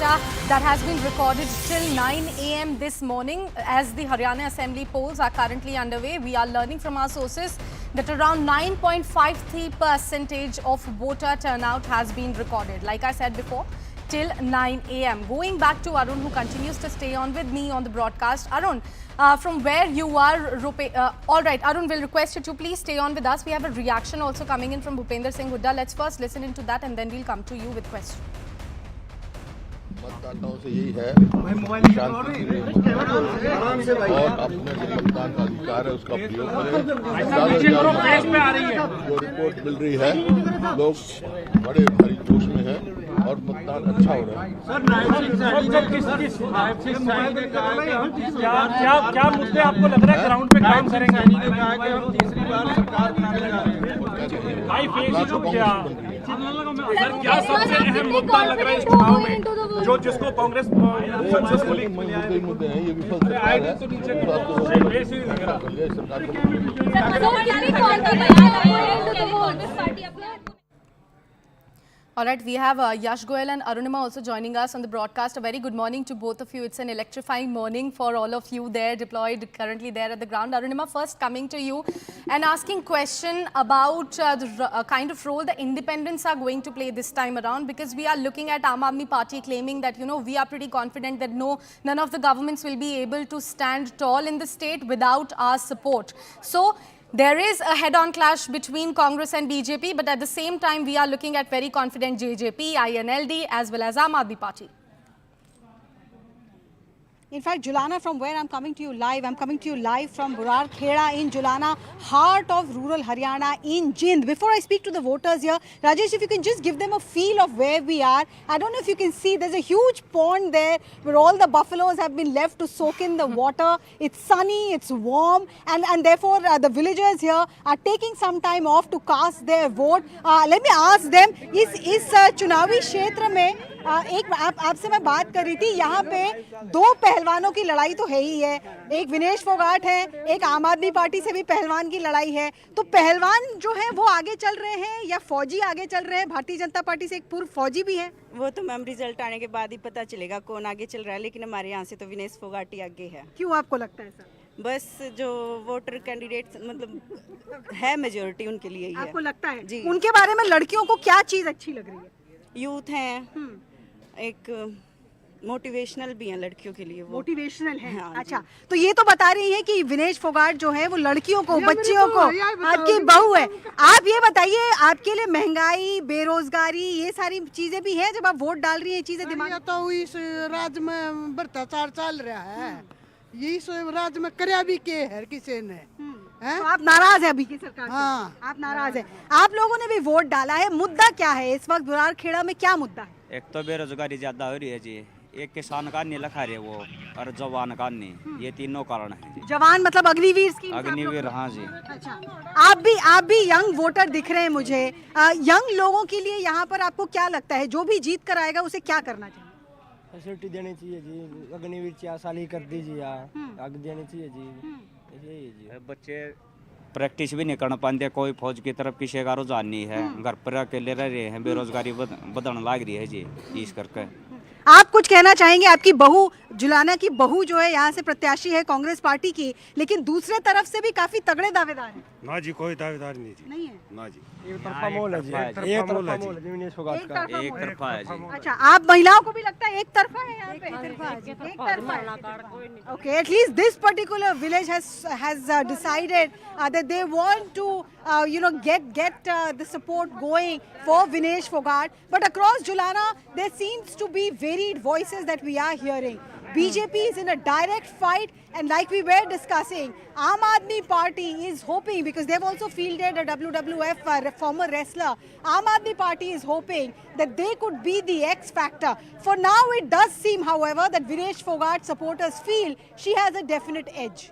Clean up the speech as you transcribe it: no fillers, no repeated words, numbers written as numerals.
data that has been recorded till 9 a.m. this morning as the Haryana Assembly polls are currently underway. We are learning from our sources that around 9.53% of voter turnout has been recorded. Like I said before, till 9 a.m. Going back to Arun, who continues to stay on with me on the broadcast. Arun, from where you are, all right, Arun, will request you to please stay on with us. We have a reaction also coming in from Bhupender Singh Hooda. Let's first listen into that and then we'll come to you with questions. मतदाताओं से यही है शांति की और अपने जो मतदान का अधिकार है उसका प्रयोग करें। जो रिपोर्ट मिल रही है लोग बड़े भारी जोश में हैं और मतदान अच्छा हो रहा है। क्या मुद्दे आपको लग रहा है ग्राउंड पे काम करेंगे? क्या सबसे अहम मुद्दा लग रहा है इस चुनाव में जो जिसको कांग्रेस सक्सेसफुली मुद्दे हैं ये विफल सरकार है। All right, we have Yash Goyal and Arunima also joining us on the broadcast. A very good morning to both of you. It's an electrifying morning for all of you there deployed currently there at the ground. Arunima, first coming to you and asking question about the kind of role the independents are going to play this time around, because we are looking at Aam Aadmi Party claiming that, you know, we are pretty confident that none of the governments will be able to stand tall in the state without our support. So there is a head-on clash between Congress and BJP, but at the same time, we are looking at very confident JJP, INLD, as well as Aam Aadmi Party. In fact, Julana, from where I'm coming to you live from Burar Kheda in Julana, heart of rural Haryana in Jind. Before I speak to the voters here, Rajesh, if you can just give them a feel of where we are. I don't know if you can see, there's a huge pond there where all the buffaloes have been left to soak in the water. It's sunny, it's warm, and therefore the villagers here are taking some time off to cast their vote. Let me ask them, इस चुनावी क्षेत्र में एक आपसे मैं बात कर रही थी, यहाँ पे दो पहलवानों की लड़ाई तो है ही है, एक विनेश फोगाट है, एक आम आदमी पार्टी से भी पहलवान की लड़ाई है। तो पहलवान जो है वो आगे चल रहे हैं या फौजी आगे चल रहे हैं? भारतीय जनता पार्टी से एक पूर्व फौजी भी है। वो तो मैम रिजल्ट आने के बाद ही पता चलेगा कौन आगे चल रहा है, लेकिन हमारे यहाँ से तो विनेश फोगाट ही आगे है। क्यों आपको लगता है सर? बस जो वोटर कैंडिडेट मतलब है मेजोरिटी उनके लिए ही है। आपको लगता है जी। उनके बारे में लड़कियों को क्या चीज अच्छी लग रही है? यूथ हैं, एक मोटिवेशनल भी हैं लड़कियों के लिए, वो मोटिवेशनल है। हाँ, अच्छा, तो ये तो बता रही है कि विनेश फोगाट जो है वो लड़कियों को, बच्चियों को, आपकी बहू है। आप ये बताइए, आपके लिए महंगाई, बेरोजगारी, ये सारी चीजें भी हैं जब आप वोट डाल रही हैं? चीजें दिमाग में तो इस राज्य में भ्रष्टाचार चल रहा है, ये इस राज्य में कर्या भी के है किसी ने। तो आप नाराज है अभी की सरकार से? हाँ। आप नाराज है। आप लोगों ने भी वोट डाला है, मुद्दा क्या है इस वक्त बुरार खेड़ा में? क्या मुद्दा है? एक तो बेरोजगारी ज्यादा हो रही है जी, एक किसान का नहीं लिखा रहे वो, और जवान का नहीं, ये तीनों कारण है। जवान मतलब अग्निवीर स्कीम? अग्निवीर, हाँ जी। अच्छा, आप भी यंग वोटर दिख रहे हैं मुझे। यंग लोगों के लिए यहाँ पर आपको क्या लगता है, जो भी जीत कर आएगा उसे क्या करना चाहिए? फैसिलिटी देनी चाहिए जी, अग्निवीर चासाली कर दीजिए, आग देनी चाहिए जी, यही है जी। बच्चे प्रैक्टिस भी नहीं कर पाते, कोई फौज की तरफ किसी का रुझान नहीं है, घर पर अकेले रह रहे हैं, बेरोजगारी बढ़ने लग रही है जी इस करके। आप कुछ कहना चाहेंगे? आपकी बहू, जुलाना की बहू जो है यहाँ से प्रत्याशी है कांग्रेस पार्टी की, लेकिन दूसरे तरफ से भी काफी तगड़े दावेदार हैं। ना जी, कोई दावेदार नहीं जी। नहीं है? ना जी, एक तरफा मोल है जी, एक तरफा मोल है जी, विनेश फोगाट का एक तरफा है जी। अच्छा, आप महिलाओं को भी लगता है एक तरफा है यहाँ पे? एक तरफा है। Okay, at least this particular village has decided that they want to get the support going for Vinesh Fogart. But across Julana, there seems to be varied voices that we are hearing. BJP is in a direct fight, and like we were discussing, Aam Aadmi Party is hoping, because they've also fielded a WWF former wrestler, Aam Aadmi Party is hoping that they could be the X factor. For now, it does seem, however, that Vinesh Fogart supporters feel she has a definite edge.